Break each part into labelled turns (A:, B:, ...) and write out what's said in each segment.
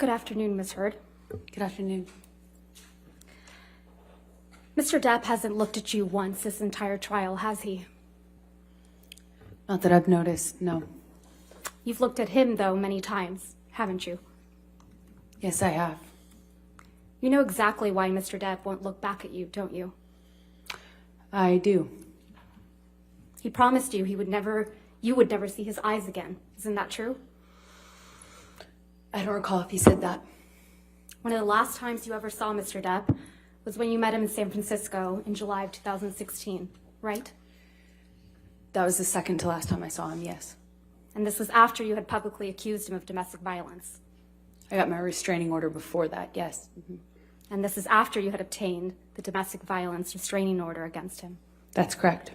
A: Good afternoon, Ms. Heard.
B: Good afternoon.
A: Mr. Depp hasn't looked at you once this entire trial, has he?
B: Not that I've noticed, no.
A: You've looked at him, though, many times, haven't you?
B: Yes, I have.
A: You know exactly why Mr. Depp won't look back at you, don't you?
B: I do.
A: He promised you you would never see his eyes again. Isn't that true?
B: I don't recall if he said that.
A: One of the last times you ever saw Mr. Depp was when you met him in San Francisco in July of 2016, right?
B: That was the second to last time I saw him, yes.
A: And this was after you had publicly accused him of domestic violence.
B: I got my restraining order before that, yes.
A: And this is after you had obtained the domestic violence restraining order against him.
B: That's correct.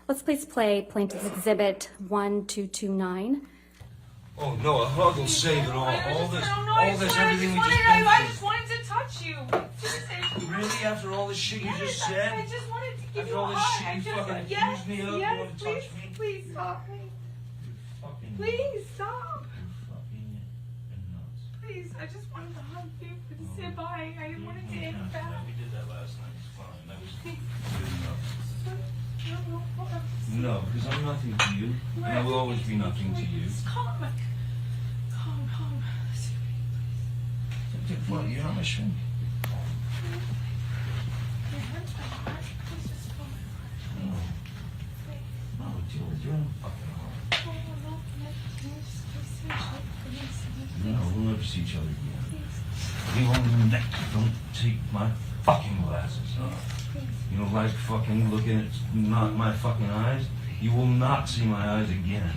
A: Let's please play Plaintiff's Exhibit 1229.
C: Oh no, a hug will save it all. All this, everything we just been
D: I
C: through.
D: just wanted to touch you.
C: Really? After all this shit you just said?
D: I just wanted to give
C: After
D: you
C: all
D: a
C: this
D: hug.
C: shit you fucking accused me of? You
D: Yes,
C: want to touch me?
D: please stop me.
C: Fucking,
D: Please stop.
C: fucking nuts.
D: Please, I just wanted to hug you to say bye. I didn't want to take it back.
C: We did that last night. It's fine. That was
D: Please.
C: good enough.
D: No, hold on.
C: No, because I'm nothing to you. And I will always be nothing to you.
D: Calm.
C: What? You're not my shrink. No. No, you're in fucking heart. No, we'll never see each other again. You won't neck. Don't take my fucking glasses off. You don't like fucking looking at not my fucking eyes? You will not see my eyes again.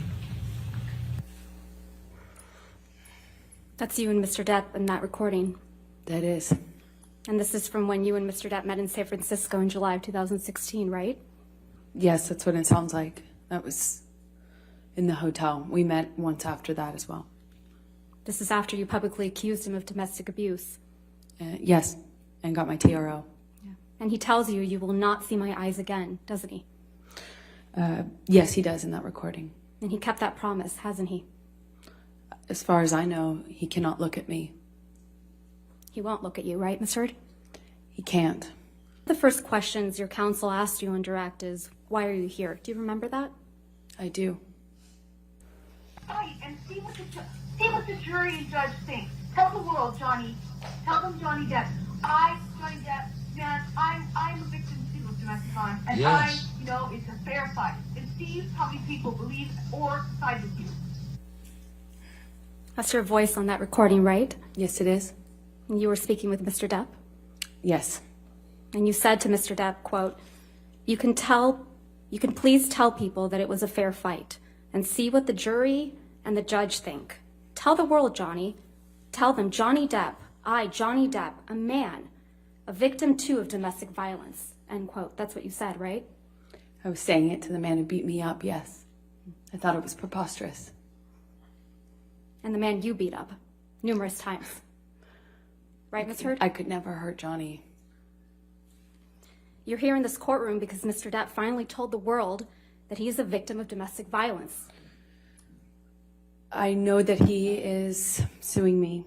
A: That's you and Mr. Depp in that recording.
B: That is.
A: And this is from when you and Mr. Depp met in San Francisco in July of 2016, right?
B: Yes, that's what it sounds like. That was in the hotel. We met once after that as well.
A: This is after you publicly accused him of domestic abuse.
B: Yes, and got my TRO.
A: Yeah. And he tells you you will not see my eyes again, doesn't he?
B: Yes, he does in that recording.
A: And he kept that promise, hasn't he?
B: As far as I know, he cannot look at me.
A: He won't look at you, right, Miss Heard?
B: He can't.
A: The first questions your counsel asked you on direct is, why are you here? Do you remember that?
B: I do.
E: Right, and see what the jury and judge think. Tell the world, Johnny. Tell them, Johnny Depp. Johnny Depp, man, I'm a victim too of domestic violence, and
C: Yes.
E: it's a fair fight. And see how many people believe or side with you.
A: That's your voice on that recording, right?
B: Yes, it is.
A: And you were speaking with Mr. Depp?
B: Yes.
A: And you said to Mr. Depp, quote, you can please tell people that it was a fair fight and see what the jury and the judge think. Tell the world, Johnny. Tell them, Johnny Depp, Johnny Depp, a man, a victim too of domestic violence, end quote. That's what you said, right?
B: I was saying it to the man who beat me up, yes. I thought it was preposterous.
A: And the man you beat up numerous times. Right, Ms. Heard?
B: I could never hurt Johnny.
A: You're here in this courtroom because Mr. Depp finally told the world that he is a victim of domestic violence.
B: I know that he is suing me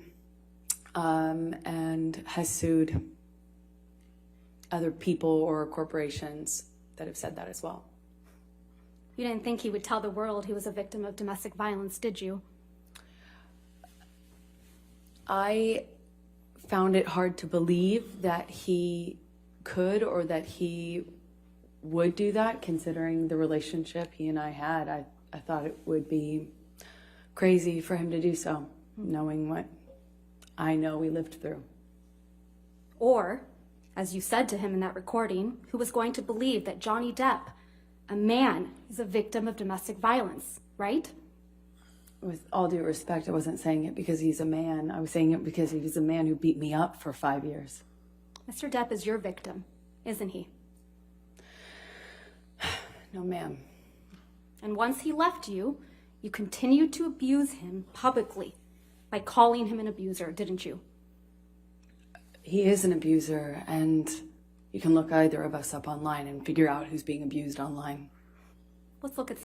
B: and has sued other people or corporations that have said that as well.
A: You didn't think he would tell the world he was a victim of domestic violence, did you?
B: I found it hard to believe that he could or that he would do that, considering the relationship he and I had. I thought it would be crazy for him to do so, knowing what I know we lived through.
A: Or, as you said to him in that recording, who was going to believe that Johnny Depp, a man, is a victim of domestic violence, right?
B: With all due respect, I wasn't saying it because he's a man. I was saying it because he was a man who beat me up for 5 years.
A: Mr. Depp is your victim, isn't he?
B: No, ma'am.
A: And once he left you, you continued to abuse him publicly by calling him an abuser, didn't you?
B: He is an abuser, and you can look either of us up online and figure out who's being abused online.
A: Let's look at